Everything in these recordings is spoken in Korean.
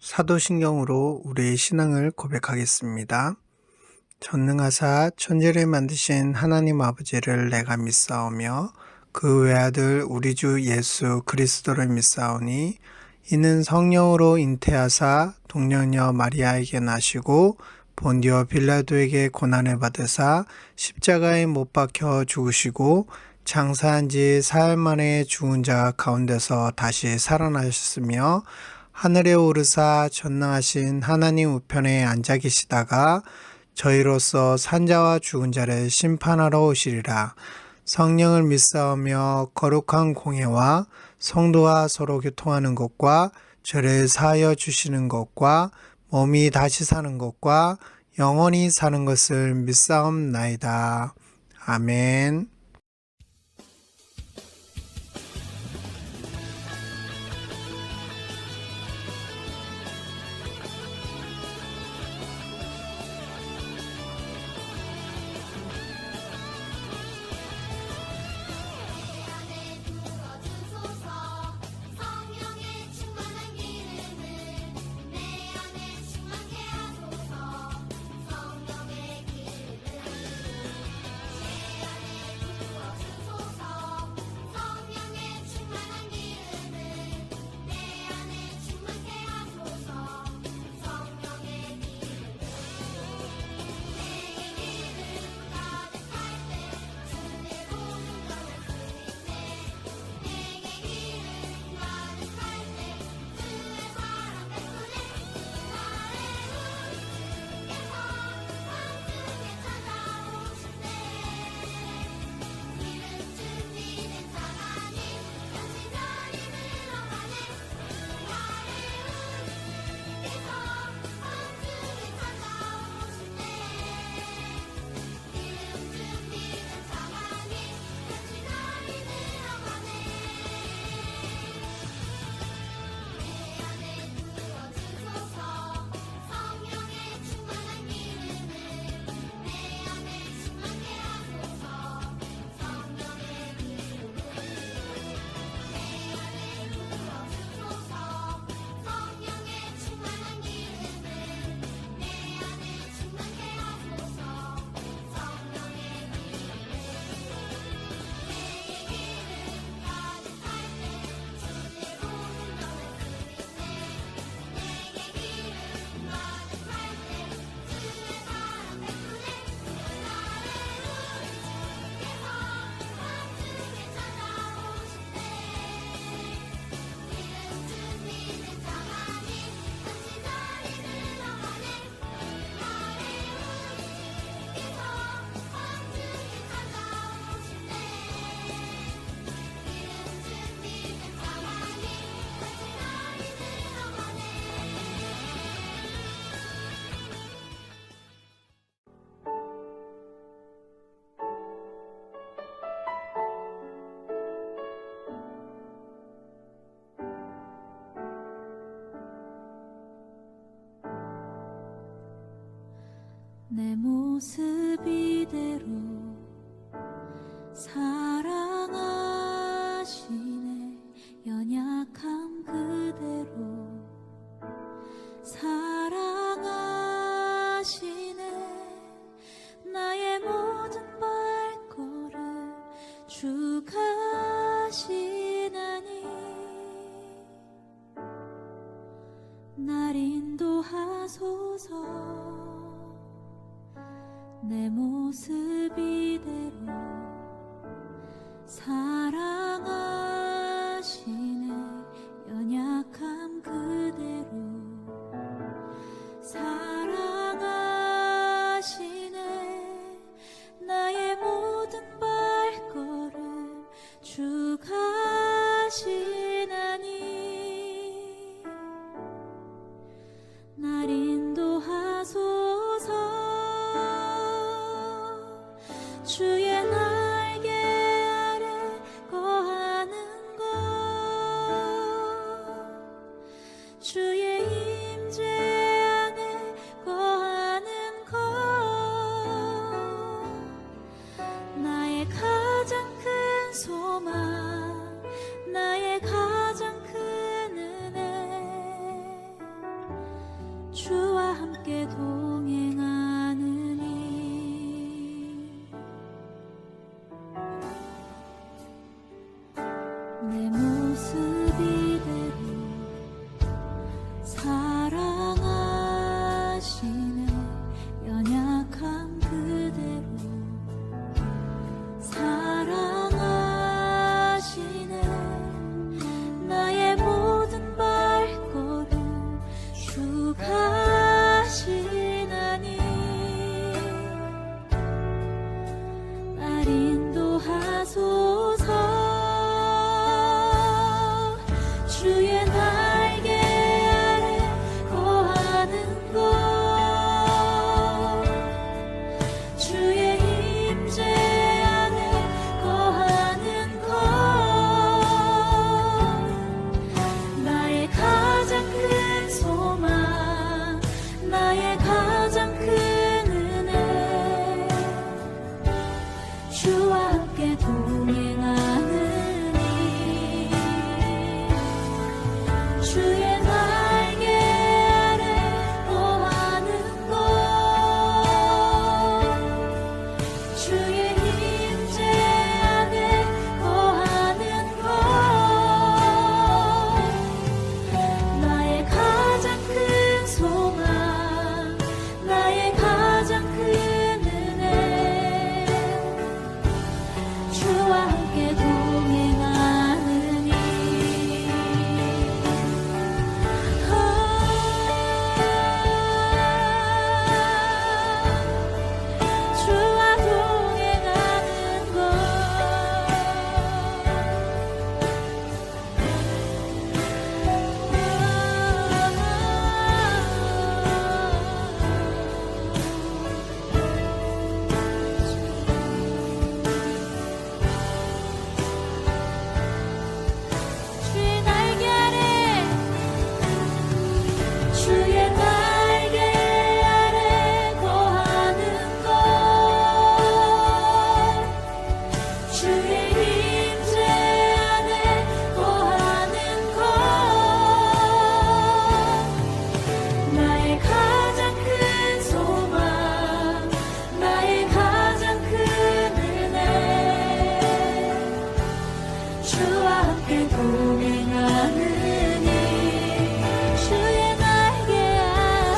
사도신경으로 우리의 신앙을 고백하겠습니다. 전능하사 천지를 만드신 하나님 아버지를 내가 믿사오며 그 외아들 우리 주 예수 그리스도를 믿사오니 이는 성령으로 잉태하사 동년녀 마리아에게 나시고 본디오 빌라도에게 고난을 받으사 십자가에 못 박혀 죽으시고 장사한 지 사흘 만에 죽은 자 가운데서 다시 살아나셨으며 하늘에 오르사 전능하신 하나님 우편에 앉아 계시다가 저희로서 산자와 죽은 자를 심판하러 오시리라. 성령을 믿사오며 거룩한 공예와 성도와 서로 교통하는 것과 죄를 사하여 주시는 것과 몸이 다시 사는 것과 영원히 사는 것을 믿사옵나이다. 아멘. 내 모습 이대로 사랑하시네. 연약함 그대로 사랑하시네. 나의 모든 발걸음 주 가시나니 날 인도하소서. 내 모습 이대로 사랑하시네. 연약함 그대로 사랑하시네. 나의 모든 발걸음 주 가시나니 날 인도하소서. 주의 날개 아래 거하는 것, 주의 임재 안에 거하는 것, 나의 가장 큰 소망, 나의 가장 큰 은혜. 주와 함께 동행하느니 내 모습 이대로 사랑하시네 연약함 그대로 사랑하시네 나의 모든 발걸음 주가 하시나니 날 인도하소서 주의 날개 아래 거하는 것 주의 임재 안에 거하는 것 나의 가장 큰 소망 나의 가장 큰 은혜 주와 함께 동행하느니 주의 날개 아래 거하는 것 주의 임재 안에 거하는 것 나의 가장 큰 소망 나의 가장 큰 은혜 주와 함께 동행하느니 주와 동행하는 것 주의 날개 아래 주의 날개 아래 거하는 것 주의 임재 안에 거하는 것 나의 가장 큰 소망 나의 가장 큰 은혜 주와 함께 동행하느니 주의 날개 아래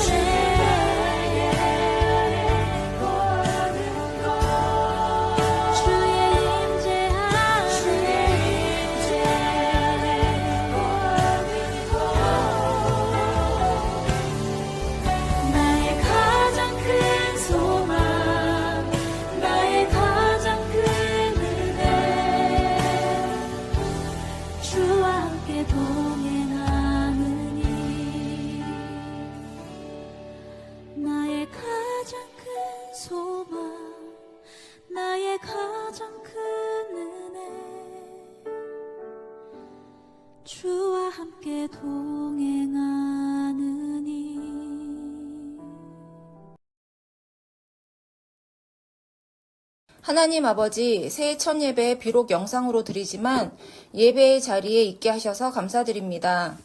거하는 것 주의 임재 안에 거하는 것 나의 가장 큰 소망 나의 가장 큰 은혜 주와 함께 동행하느니 나의 가장 큰 소망 나의 가장 큰 은혜 주와 함께 동행하느니 하나님 아버지, 새해 첫 예배 비록 영상으로 드리지만 예배의 자리에 있게 하셔서 감사드립니다.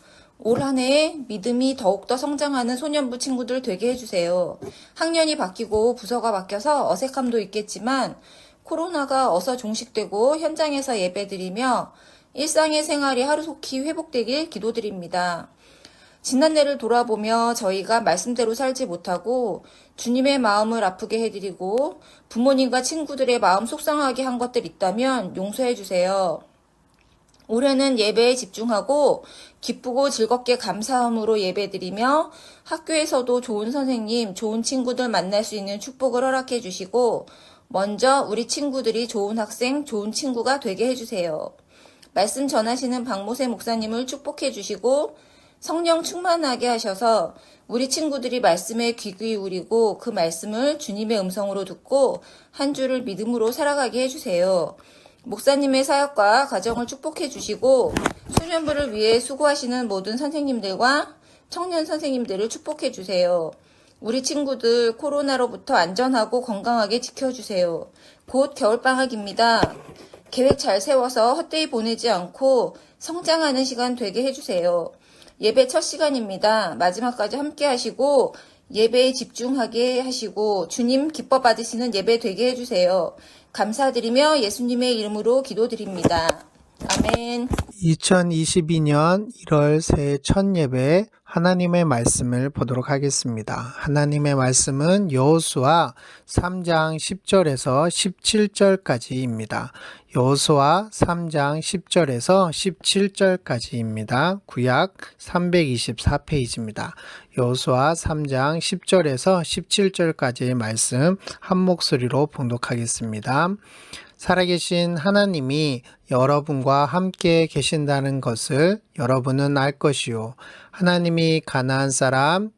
올 한 해에 믿음이 더욱더 성장하는 소년부 친구들 되게 해주세요. 학년이 바뀌고 부서가 바뀌어서 어색함도 있겠지만 코로나가 어서 종식되고 현장에서 예배드리며 일상의 생활이 하루속히 회복되길 기도드립니다. 지난해를 돌아보며 저희가 말씀대로 살지 못하고 주님의 마음을 아프게 해드리고 부모님과 친구들의 마음 속상하게 한 것들 있다면 용서해 주세요. 올해는 예배에 집중하고 기쁘고 즐겁게 감사함으로 예배드리며 학교에서도 좋은 선생님, 좋은 친구들 만날 수 있는 축복을 허락해 주시고 먼저 우리 친구들이 좋은 학생, 좋은 친구가 되게 해주세요. 말씀 전하시는 박모세 목사님을 축복해 주시고 성령 충만하게 하셔서 우리 친구들이 말씀에 귀 기울이고 그 말씀을 주님의 음성으로 듣고 한 주를 믿음으로 살아가게 해주세요. 목사님의 사역과 가정을 축복해 주시고 소년부를 위해 수고하시는 모든 선생님들과 청년 선생님들을 축복해 주세요. 우리 친구들 코로나로부터 안전하고 건강하게 지켜주세요. 곧 겨울방학입니다. 계획 잘 세워서 헛되이 보내지 않고 성장하는 시간 되게 해주세요. 예배 첫 시간입니다. 마지막까지 함께 하시고 예배에 집중하게 하시고 주님 기뻐 받으시는 예배 되게 해주세요. 감사드리며 예수님의 이름으로 기도드립니다. 아멘. 2022년 1월 새해 첫 예배 하나님의 말씀을 보도록 하겠습니다. 하나님의 말씀은 여호수아 3장 10절에서 17절까지입니다. 여호수아 3장 10절에서 17절까지입니다. 구약 324페이지입니다. 여호수아 3장 10절에서 17절까지의 말씀 한 목소리로 봉독하겠습니다. 살아계신 하나님이 여러분과 함께 계신다는 것을 여러분은 알 것이요. 하나님이 가나안 사람,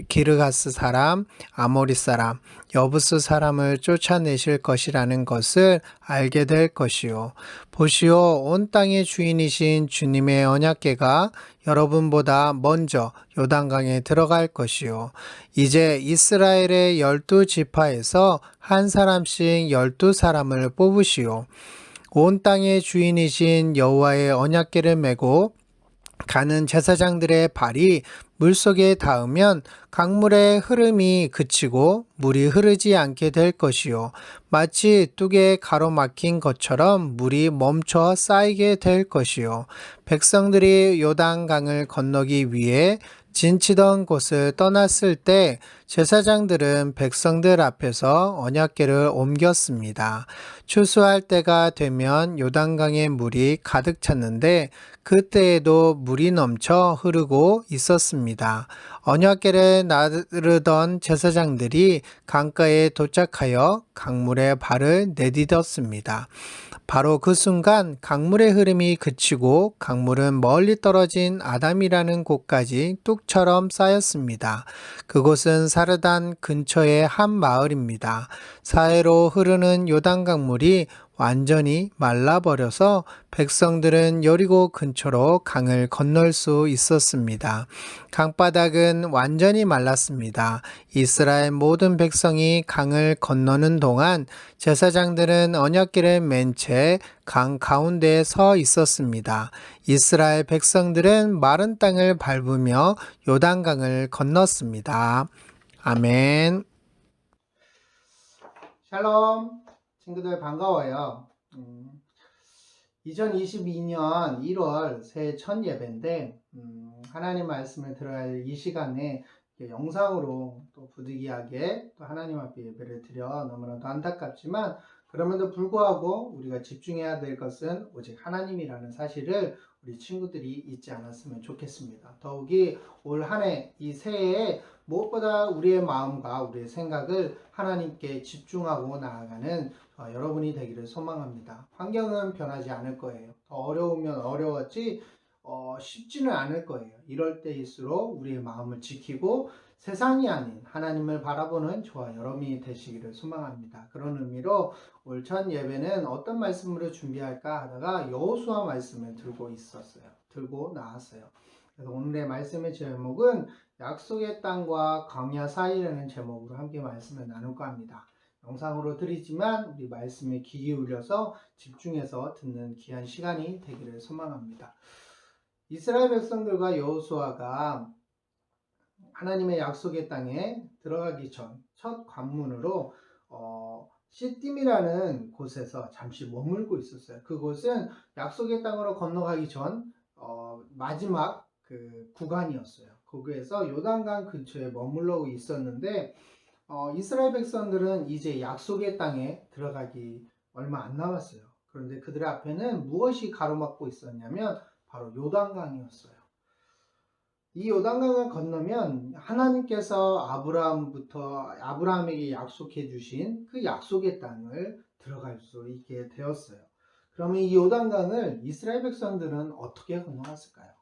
기르가스 사람, 아모리 사람, 여부스 사람을 쫓아내실 것이라는 것을 알게 될 것이요. 보시오, 온 땅의 주인이신 주님의 언약궤가 여러분보다 먼저 요단강에 들어갈 것이요. 이제 이스라엘의 12지파에서 한 사람씩 12사람을 뽑으시오. 온 땅의 주인이신 여호와의 언약궤를 메고 가는 제사장들의 발이 물속에 닿으면 강물의 흐름이 그치고 물이 흐르지 않게 될 것이요. 마치 뚝에 가로막힌 것처럼 물이 멈춰 쌓이게 될 것이요. 백성들이 요단강을 건너기 위해 진치던 곳을 떠났을 때 제사장들은 백성들 앞에서 언약궤를 옮겼습니다. 추수할 때가 되면 요단강의 물이 가득 찼는데 그때에도 물이 넘쳐 흐르고 있었습니다. 언약궤를 나르던 제사장들이 강가에 도착하여 강물에 발을 내디뎠습니다. 바로 그 순간 강물의 흐름이 그치고 강물은 멀리 떨어진 아담이라는 곳까지 뚝처럼 쌓였습니다. 그곳은 사르단 근처의 한 마을입니다. 사해로 흐르는 요단 강물이 완전히 말라버려서 백성들은 여리고 근처로 강을 건널 수 있었습니다. 강바닥은 완전히 말랐습니다. 이스라엘 모든 백성이 강을 건너는 동안 제사장들은 언약궤를 맨 채 강 가운데에 서 있었습니다. 이스라엘 백성들은 마른 땅을 밟으며 요단강을 건넜습니다. 아멘. 샬롬. 친구들 반가워요. 2022년 1월 새해 첫 예배인데 하나님 말씀을 들어야 할 이 시간에 영상으로 또 부득이하게 또 하나님 앞에 예배를 드려 너무나도 안타깝지만 그럼에도 불구하고 우리가 집중해야 될 것은 오직 하나님이라는 사실을 우리 친구들이 잊지 않았으면 좋겠습니다. 더욱이 올 한 해 이 새해에 무엇보다 우리의 마음과 우리의 생각을 하나님께 집중하고 나아가는 여러분이 되기를 소망합니다. 환경은 변하지 않을 거예요. 더 어려우면 어려웠지 쉽지는 않을 거예요. 이럴 때일수록 우리의 마음을 지키고 세상이 아닌 하나님을 바라보는 저와 여러분이 되시기를 소망합니다. 그런 의미로 올 첫 예배는 어떤 말씀으로 준비할까 하다가 여호수아 말씀을 들고 나왔어요. 그래서 오늘의 말씀의 제목은 약속의 땅과 광야 사이라는 제목으로 함께 말씀을 나눌까 합니다. 영상으로 드리지만 우리 말씀에 귀 기울여서 집중해서 듣는 귀한 시간이 되기를 소망합니다. 이스라엘 백성들과 여호수아가 하나님의 약속의 땅에 들어가기 전 첫 관문으로 시딤이라는 곳에서 잠시 머물고 있었어요. 그곳은 약속의 땅으로 건너가기 전 마지막 그 구간이었어요. 거기에서 요단강 근처에 머물러 있었는데 이스라엘 백성들은 이제 약속의 땅에 들어가기 얼마 안 남았어요. 그런데 그들 앞에는 무엇이 가로막고 있었냐면 바로 요단강이었어요. 이 요단강을 건너면 하나님께서 아브라함에게 약속해 주신 그 약속의 땅을 들어갈 수 있게 되었어요. 그러면 이 요단강을 이스라엘 백성들은 어떻게 건너갔을까요?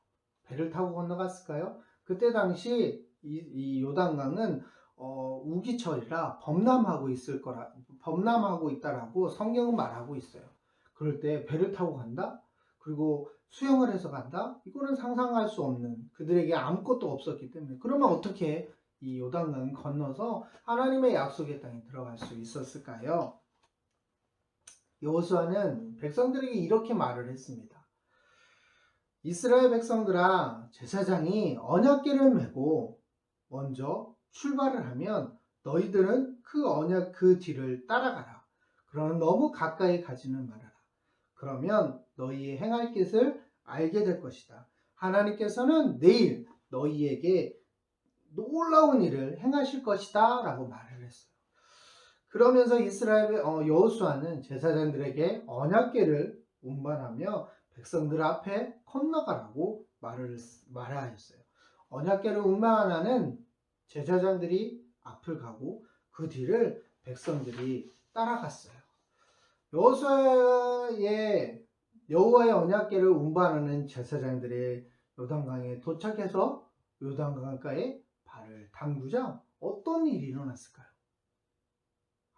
배를 타고 건너갔을까요? 그때 당시 이 요단강은 우기철이라 범람하고 있다라고 성경은 말하고 있어요. 그럴 때 배를 타고 간다? 그리고 수영을 해서 간다? 이거는 상상할 수 없는, 그들에게 아무것도 없었기 때문에 그러면 어떻게 이 요단강을 건너서 하나님의 약속의 땅에 들어갈 수 있었을까요? 여호수아는 백성들에게 이렇게 말을 했습니다. 이스라엘 백성들아, 제사장이 언약궤를 메고 먼저 출발을 하면 너희들은 그 언약 그 뒤를 따라가라. 그러나 너무 가까이 가지는 말아라. 그러면 너희의 행할 것을 알게 될 것이다. 하나님께서는 내일 너희에게 놀라운 일을 행하실 것이다 라고 말을 했어요. 그러면서 이스라엘 여호수아는 제사장들에게 언약궤를 운반하며 백성들 앞에 건너가라고 말하였어요. 언약궤를 운반하는 제사장들이 앞을 가고 그 뒤를 백성들이 따라갔어요. 여호와의 언약궤를 운반하는 제사장들의 요단강에 도착해서 요단강가에 발을 담그자 어떤 일이 일어났을까요?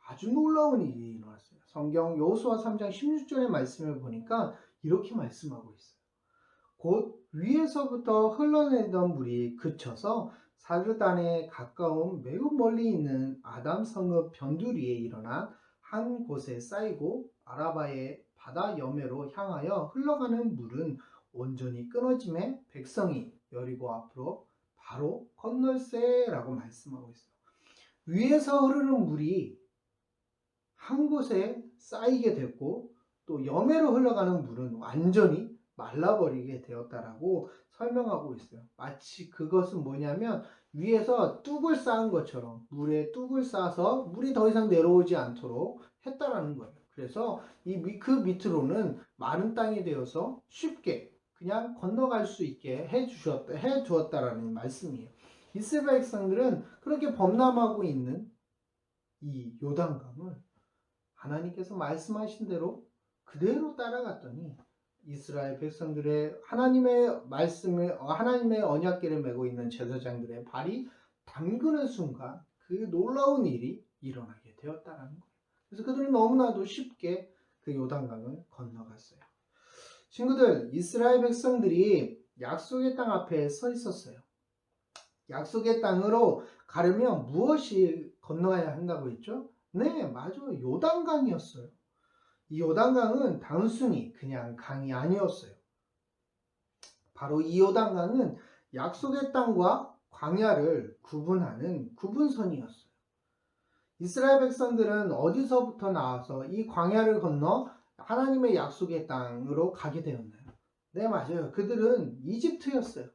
아주 놀라운 일이 일어났어요. 성경 여호수아 3장 16절의 말씀을 보니까 이렇게 말씀하고 있어요. 곧 위에서부터 흘러내던 물이 그쳐서 사르단에 가까운 매우 멀리 있는 아담 성읍 변두리에 일어나 한 곳에 쌓이고 아라바의 바다 여매로 향하여 흘러가는 물은 온전히 끊어짐에 백성이 여리고 앞으로 바로 건널세라고 말씀하고 있어요. 위에서 흐르는 물이 한 곳에 쌓이게 됐고 또 여매로 흘러가는 물은 완전히 말라버리게 되었다라고 설명하고 있어요. 마치 그것은 뭐냐면 위에서 뚝을 쌓은 것처럼 물에 뚝을 쌓아서 물이 더 이상 내려오지 않도록 했다라는 거예요. 그래서 그 밑으로는 마른 땅이 되어서 쉽게 그냥 건너갈 수 있게 해 주었다라는 말씀이에요. 이스라엘 백성들은 그렇게 범람하고 있는 이 요단강을 하나님께서 말씀하신 대로 그대로 따라갔더니 이스라엘 백성들의 하나님의 말씀을 하나님의 언약궤를 메고 있는 제사장들의 발이 담그는 순간 그 놀라운 일이 일어나게 되었다라는 거예요. 그래서 그들은 너무나도 쉽게 그 요단강을 건너갔어요. 친구들, 이스라엘 백성들이 약속의 땅 앞에 서 있었어요. 약속의 땅으로 가려면 무엇이 건너야 한다고 했죠? 네, 맞아요. 요단강이었어요. 이 요단강은 단순히 그냥 강이 아니었어요. 바로 이 요단강은 약속의 땅과 광야를 구분하는 구분선이었어요. 이스라엘 백성들은 어디서부터 나와서 이 광야를 건너 하나님의 약속의 땅으로 가게 되었나요? 네, 맞아요. 그들은 이집트였어요.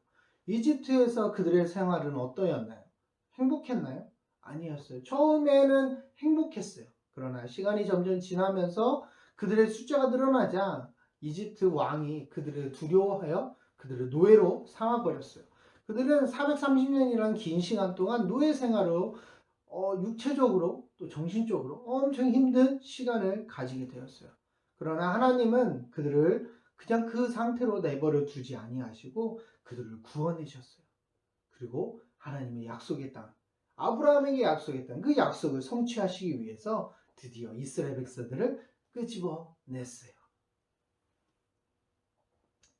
이집트에서 그들의 생활은 어떠였나요? 행복했나요? 아니었어요. 처음에는 행복했어요. 그러나 시간이 점점 지나면서 그들의 숫자가 늘어나자 이집트 왕이 그들을 두려워하여 그들을 노예로 삼아버렸어요. 그들은 430년이라는 긴 시간 동안 노예 생활로 육체적으로 또 정신적으로 엄청 힘든 시간을 가지게 되었어요. 그러나 하나님은 그들을 그냥 그 상태로 내버려 두지 아니하시고 그들을 구원하셨어요. 그리고 하나님의 약속의 땅, 아브라함에게 약속의 땅, 그 약속을 성취하시기 위해서 드디어 이스라엘 백성들을 끄집어냈어요.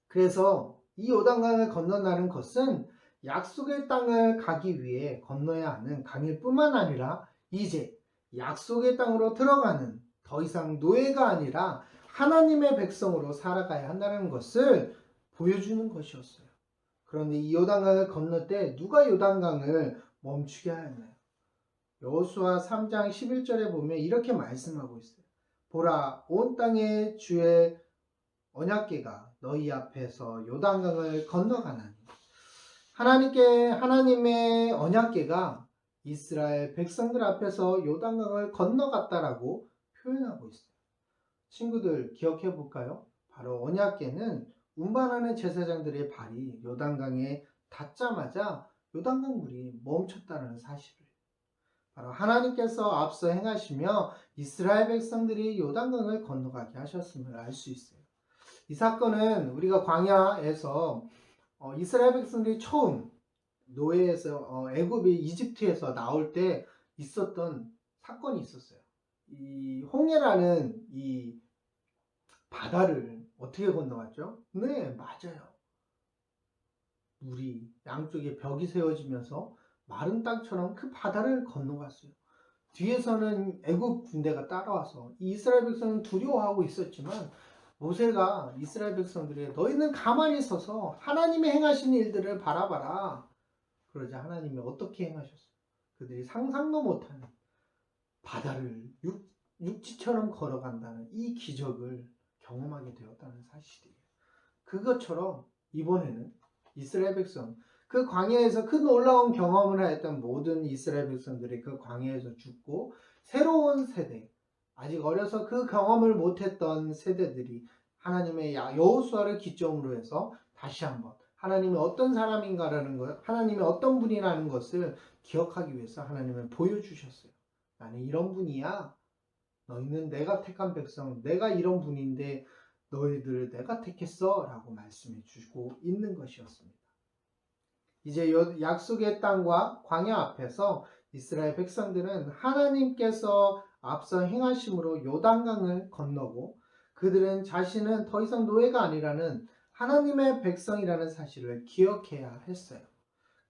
그래서 이 요단강을 건너라는 것은 약속의 땅을 가기 위해 건너야 하는 강일 뿐만 아니라 이제 약속의 땅으로 들어가는 더 이상 노예가 아니라 하나님의 백성으로 살아가야 한다는 것을 보여주는 것이었어요. 그런데 이 요단강을 건널 때 누가 요단강을 멈추게 하였나요? 여호수아 3장 11절에 보면 이렇게 말씀하고 있어요. 보라, 온 땅의 주의 언약궤가 너희 앞에서 요단강을 건너가나니. 하나님의 언약궤가 이스라엘 백성들 앞에서 요단강을 건너갔다라고 표현하고 있어요. 친구들 기억해 볼까요? 바로 언약궤는 운반하는 제사장들의 발이 요단강에 닿자마자 요단강 물이 멈췄다는 사실을 바로 하나님께서 앞서 행하시며 이스라엘 백성들이 요단강을 건너가게 하셨음을 알 수 있어요. 이 사건은 우리가 광야에서 이스라엘 백성들이 처음 노예에서 이집트에서 나올 때 있었던 사건이 있었어요. 이 홍해라는 이 바다를 어떻게 건너갔죠? 네, 맞아요. 물이 양쪽에 벽이 세워지면서 마른 땅처럼 그 바다를 건너갔어요. 뒤에서는 애굽 군대가 따라와서 이스라엘 백성은 두려워하고 있었지만 모세가 이스라엘 백성들에게 너희는 가만히 서서 하나님이 행하신 일들을 바라봐라. 그러자 하나님이 어떻게 행하셨어요? 그들이 상상도 못하는 바다를 육지처럼 걸어간다는 이 기적을 경험하게 되었다는 사실이에요. 그것처럼 이번에는 이스라엘 백성, 그 광야에서 그 놀라운 경험을 하였던 모든 이스라엘 백성들이 그 광야에서 죽고 새로운 세대, 아직 어려서 그 경험을 못했던 세대들이 하나님의 여호수아를 기점으로 해서 다시 한번 하나님이 어떤 사람인가라는 것, 하나님이 어떤 분이라는 것을 기억하기 위해서 하나님은 보여주셨어요. 나는 이런 분이야. 너희는 내가 택한 백성, 내가 이런 분인데 너희들을 내가 택했어 라고 말씀해 주고 있는 것이었습니다. 이제 약속의 땅과 광야 앞에서 이스라엘 백성들은 하나님께서 앞서 행하심으로 요단강을 건너고 그들은 자신은 더 이상 노예가 아니라는 하나님의 백성이라는 사실을 기억해야 했어요.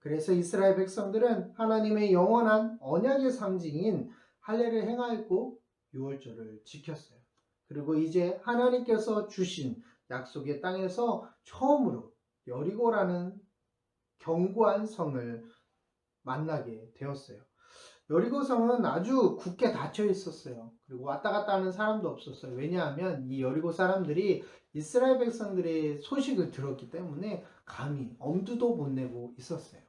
그래서 이스라엘 백성들은 하나님의 영원한 언약의 상징인 할례를 행하였고 유월절을 지켰어요. 그리고 이제 하나님께서 주신 약속의 땅에서 처음으로 여리고라는 견고한 성을 만나게 되었어요. 여리고 성은 아주 굳게 닫혀 있었어요. 그리고 왔다 갔다 하는 사람도 없었어요. 왜냐하면 이 여리고 사람들이 이스라엘 백성들의 소식을 들었기 때문에 감히 엄두도 못 내고 있었어요.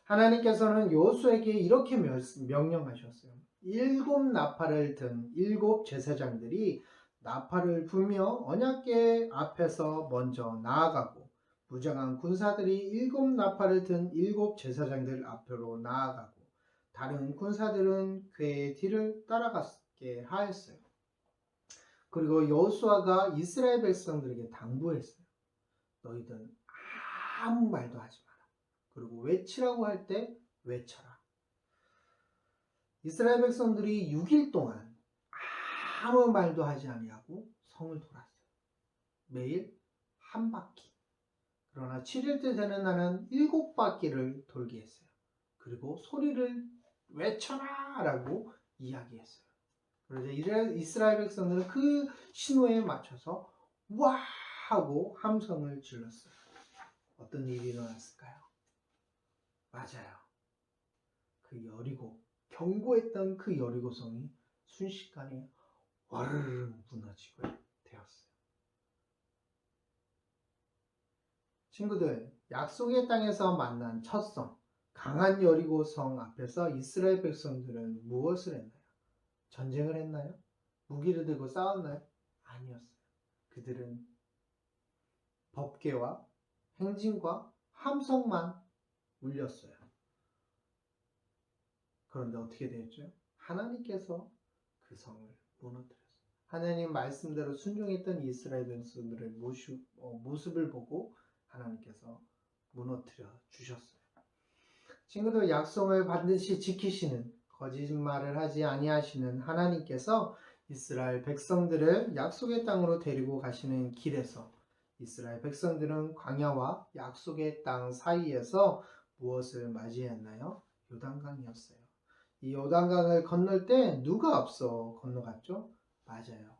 하나님께서는 여호수아에게 이렇게 명령하셨어요. 7 나팔을 든 7 제사장들이 나팔을 불며 언약궤 앞에서 먼저 나아가고 무장한 군사들이 7 나팔을 든 7 제사장들 앞으로 나아가고 다른 군사들은 궤의 뒤를 따라가게 하였어요. 그리고 여호수아가 이스라엘 백성들에게 당부했어요. 너희들은 아무 말도 하지 마라. 그리고 외치라고 할 때 외쳐라. 이스라엘 백성들이 6일 동안 아무 말도 하지 아니하고 성을 돌았어요. 매일 한 바퀴. 그러나 7일 때 되는 날은 7바퀴를 돌게 했어요. 그리고 소리를 외쳐라 라고 이야기했어요. 그래서 이스라엘 백성들은 그 신호에 맞춰서 와 하고 함성을 질렀어요. 어떤 일이 일어났을까요? 맞아요. 그 여리고, 견고했던 그 여리고성이 순식간에 와르르 무너지고 되었어요. 친구들, 약속의 땅에서 만난 첫 성, 강한 여리고성 앞에서 이스라엘 백성들은 무엇을 했나요? 전쟁을 했나요? 무기를 들고 싸웠나요? 아니었어요. 그들은 법궤와 행진과 함성만 울렸어요. 그런데 어떻게 되었죠? 하나님께서 그 성을 무너뜨렸어요. 하나님 말씀대로 순종했던 이스라엘 백성들의 모습을 보고 하나님께서 무너뜨려 주셨어요. 친구들, 약속을 반드시 지키시는, 거짓말을 하지 아니하시는 하나님께서 이스라엘 백성들을 약속의 땅으로 데리고 가시는 길에서 이스라엘 백성들은 광야와 약속의 땅 사이에서 무엇을 맞이했나요? 요단강이었어요. 이 요단강을 건널 때 누가 앞서 건너갔죠? 맞아요.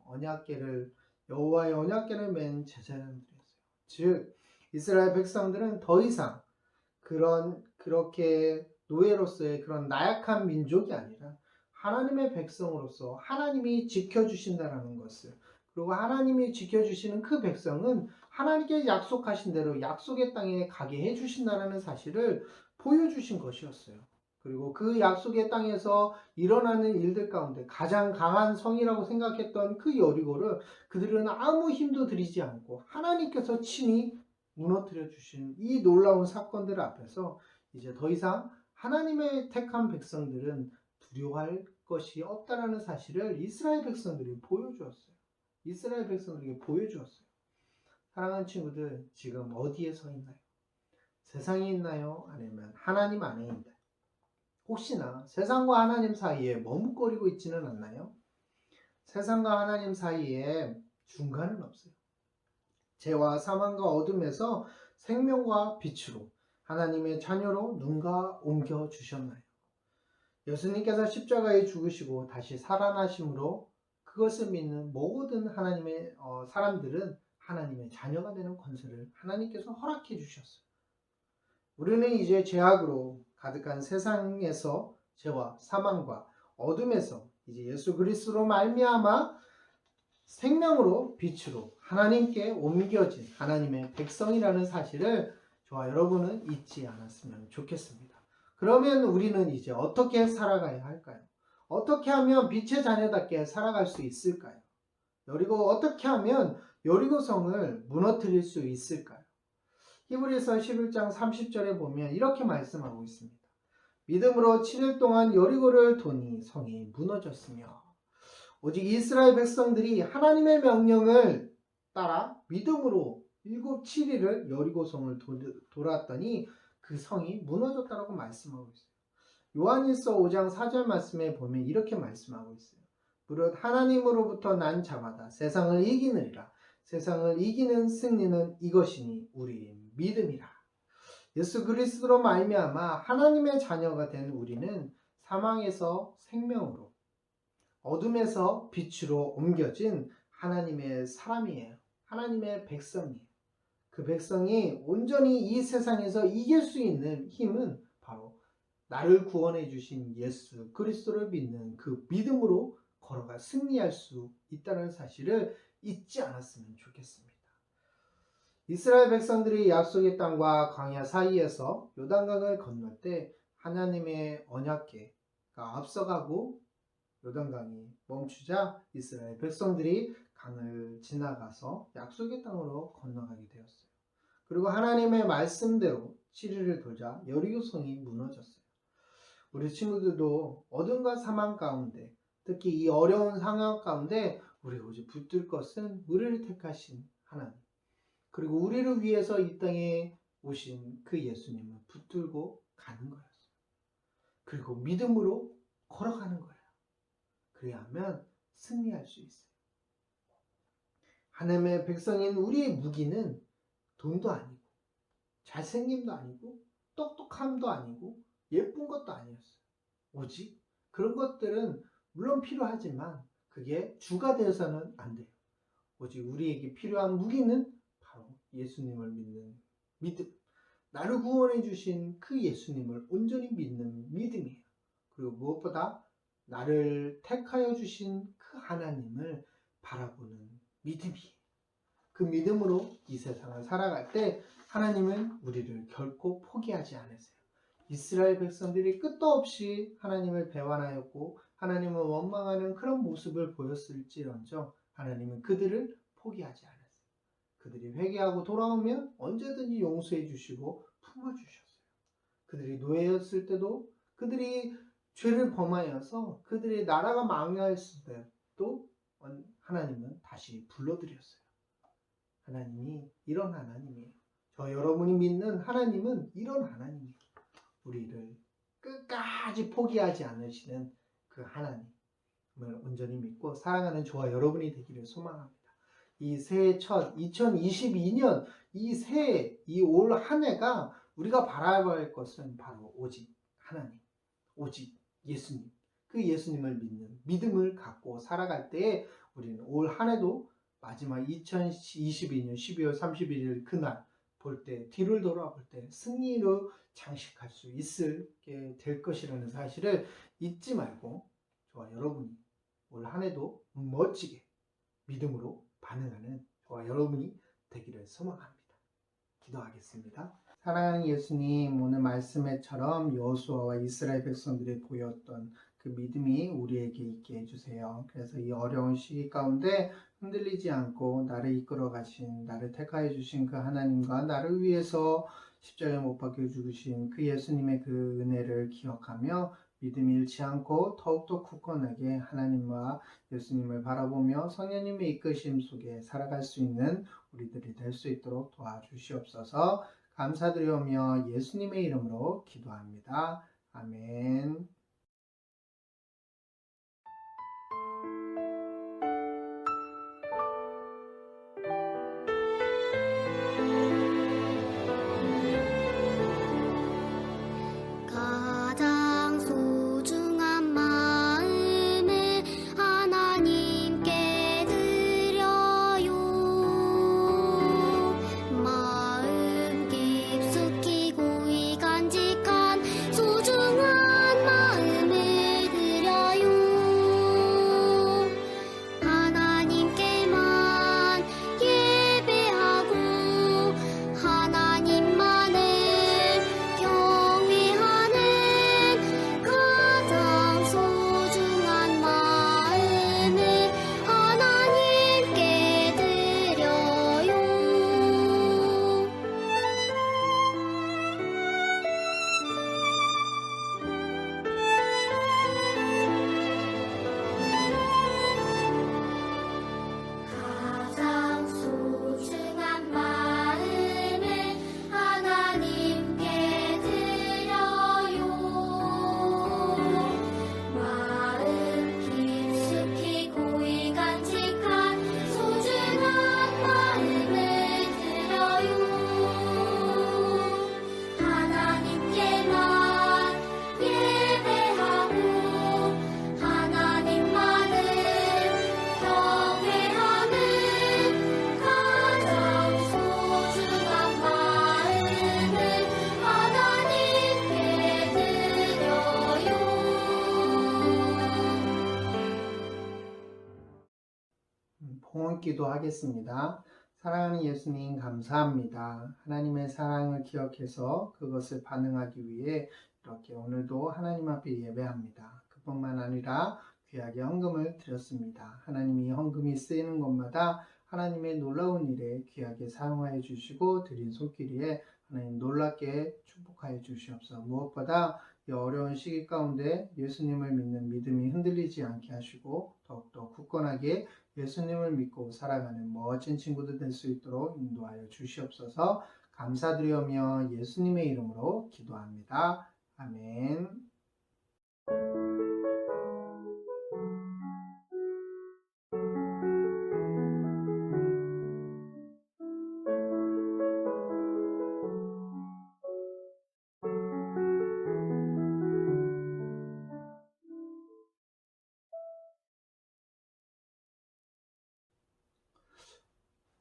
여호와의 언약궤를 맨 제사장들이었어요. 즉 이스라엘 백성들은 더 이상 그렇게 노예로서의 그런 나약한 민족이 아니라 하나님의 백성으로서 하나님이 지켜주신다는 것을, 그리고 하나님이 지켜주시는 그 백성은 하나님께 약속하신 대로 약속의 땅에 가게 해주신다는 사실을 보여주신 것이었어요. 그리고 그 약속의 땅에서 일어나는 일들 가운데 가장 강한 성이라고 생각했던 그 여리고를 그들은 아무 힘도 들이지 않고 하나님께서 친히 무너뜨려 주신 이 놀라운 사건들 앞에서 이제 더 이상 하나님의 택한 백성들은 두려워할 것이 없다라는 사실을 이스라엘 백성들이 보여주었어요. 이스라엘 백성들에게 보여주었어요. 사랑하는 친구들, 지금 어디에 서 있나요? 세상에 있나요? 아니면 하나님 안에 있나요? 혹시나 세상과 하나님 사이에 머뭇거리고 있지는 않나요? 세상과 하나님 사이에 중간은 없어요. 죄와 사망과 어둠에서 생명과 빛으로 하나님의 자녀로 누가 옮겨 주셨나요? 예수님께서 십자가에 죽으시고 다시 살아나심으로 그것을 믿는 모든 하나님의 사람들은 하나님의 자녀가 되는 권세를 하나님께서 허락해 주셨어요. 우리는 이제 죄악으로 가득한 세상에서 죄와 사망과 어둠에서 이제 예수 그리스도로 말미암아 생명으로 빛으로 하나님께 옮겨진 하나님의 백성이라는 사실을 저와 여러분은 잊지 않았으면 좋겠습니다. 그러면 우리는 이제 어떻게 살아가야 할까요? 어떻게 하면 빛의 자녀답게 살아갈 수 있을까요? 그리고 어떻게 하면 여리고성을 무너뜨릴 수 있을까요? 히브리서 11장 30절에 보면 이렇게 말씀하고 있습니다. 믿음으로 7일 동안 여리고를 도니 성이 무너졌으며 오직 이스라엘 백성들이 하나님의 명령을 따라 믿음으로 7일을 여리고성을 돌았더니 그 성이 무너졌다고 말씀하고 있어요. 요한일서 5장 4절 말씀에 보면 이렇게 말씀하고 있어요. 무릇 하나님으로부터 난 자마다 세상을 이기느니라. 세상을 이기는 승리는 이것이니 우리의 믿음이라. 예수 그리스도로 말미암아 하나님의 자녀가 된 우리는 사망에서 생명으로 어둠에서 빛으로 옮겨진 하나님의 사람이에요. 하나님의 백성이에요. 그 백성이 온전히 이 세상에서 이길 수 있는 힘은 바로 나를 구원해 주신 예수 그리스도를 믿는 그 믿음으로 걸어가 승리할 수 있다는 사실을 잊지 않았으면 좋겠습니다. 이스라엘 백성들이 약속의 땅과 광야 사이에서 요단강을 건널 때 하나님의 언약궤가 앞서가고 요단강이 멈추자 이스라엘 백성들이 강을 지나가서 약속의 땅으로 건너가게 되었어요. 그리고 하나님의 말씀대로 7일을 돌자 여리고성이 무너졌어요. 우리 친구들도 어둠과 사망 가운데 특히 이 어려운 상황 가운데 우리 오직 붙들 것은 우리를 택하신 하나님 그리고 우리를 위해서 이 땅에 오신 그 예수님을 붙들고 가는 거였어요. 그리고 믿음으로 걸어가는 거예요. 그래야만 승리할 수 있어요. 하나님의 백성인 우리의 무기는 돈도 아니고 잘생김도 아니고 똑똑함도 아니고 예쁜 것도 아니었어요. 오직 그런 것들은 물론 필요하지만 그게 주가 되어서는 안 돼요. 오직 우리에게 필요한 무기는 바로 예수님을 믿는 믿음. 나를 구원해 주신 그 예수님을 온전히 믿는 믿음이에요. 그리고 무엇보다 나를 택하여 주신 그 하나님을 바라보는 믿음이에요. 그 믿음으로 이 세상을 살아갈 때 하나님은 우리를 결코 포기하지 않으세요. 이스라엘 백성들이 끝도 없이 하나님을 배반하였고 하나님을 원망하는 그런 모습을 보였을지언정 하나님은 그들을 포기하지 않았어요. 그들이 회개하고 돌아오면 언제든지 용서해 주시고 품어주셨어요. 그들이 노예였을 때도 그들이 죄를 범하여서 그들의 나라가 망했을 때도 하나님은 다시 불러들였어요. 하나님이 이런 하나님이에요. 저 여러분이 믿는 하나님은 이런 하나님이에요. 우리를 끝까지 포기하지 않으시는 그 하나님을 온전히 믿고 사랑하는 저와 여러분이 되기를 소망합니다. 이 새해 첫 2022년 이 새해 이 올 한 해가 우리가 바라볼 것은 바로 오직 하나님, 오직 예수님, 그 예수님을 믿는 믿음을 갖고 살아갈 때에 우리는 올 한 해도 마지막 2022년 12월 31일 그날 볼 때 뒤를 돌아볼 때 승리로 장식할 수 있게 될 것이라는 사실을 잊지 말고 저와 여러분이 올 한 해도 멋지게 믿음으로 반응하는 저와 여러분이 되기를 소망합니다. 기도하겠습니다. 사랑하는 예수님, 오늘 말씀에처럼 여호수아와 이스라엘 백성들이 보였던 그 믿음이 우리에게 있게 해주세요. 그래서 이 어려운 시기 가운데 흔들리지 않고 나를 이끌어 가신, 나를 택하여 주신 그 하나님과 나를 위해서 십자가에 못 박혀 죽으신 그 예수님의 그 은혜를 기억하며 믿음이 잃지 않고 더욱더 굳건하게 하나님과 예수님을 바라보며 성령님의 이끄심 속에 살아갈 수 있는 우리들이 될 수 있도록 도와주시옵소서. 감사드리오며 예수님의 이름으로 기도합니다. 아멘. 가장 소중한 마음을 하나님께 영혼 기도하겠습니다. 사랑하는 예수님 감사합니다. 하나님의 사랑을 기억해서 그것을 반응하기 위해 이렇게 오늘도 하나님 앞에 예배합니다. 그뿐만 아니라 귀하게 헌금을 드렸습니다. 하나님이 헌금이 쓰이는 곳마다 하나님의 놀라운 일에 귀하게 사용하여 주시고 드린 손길에 하나님 놀랍게 축복하여 주시옵소서. 무엇보다 이 어려운 시기 가운데 예수님을 믿는 믿음이 흔들리지 않게 하시고 더욱더 굳건하게 예수님을 믿고 살아가는 멋진 친구들 될 수 있도록 인도하여 주시옵소서. 감사드리며 예수님의 이름으로 기도합니다. 아멘.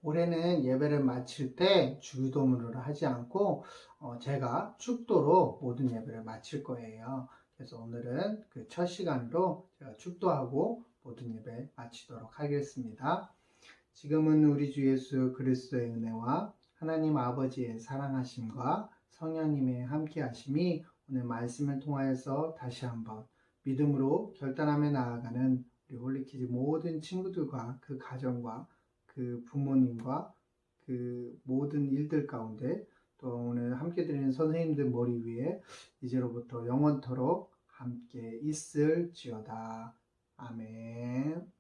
올해는 예배를 마칠 때 주기도문을 하지 않고 제가 축도로 모든 예배를 마칠 거예요. 그래서 오늘은 그 첫 시간으로 제가 축도하고 모든 예배 마치도록 하겠습니다. 지금은 우리 주 예수 그리스도의 은혜와 하나님 아버지의 사랑하심과 성령님의 함께하심이 오늘 말씀을 통하여서 다시 한번 믿음으로 결단하며 나아가는 우리 홀리키즈 모든 친구들과 그 가정과 그 부모님과 그 모든 일들 가운데 또 오늘 함께 드리는 선생님들 머리 위에 이제로부터 영원토록 함께 있을지어다. 아멘.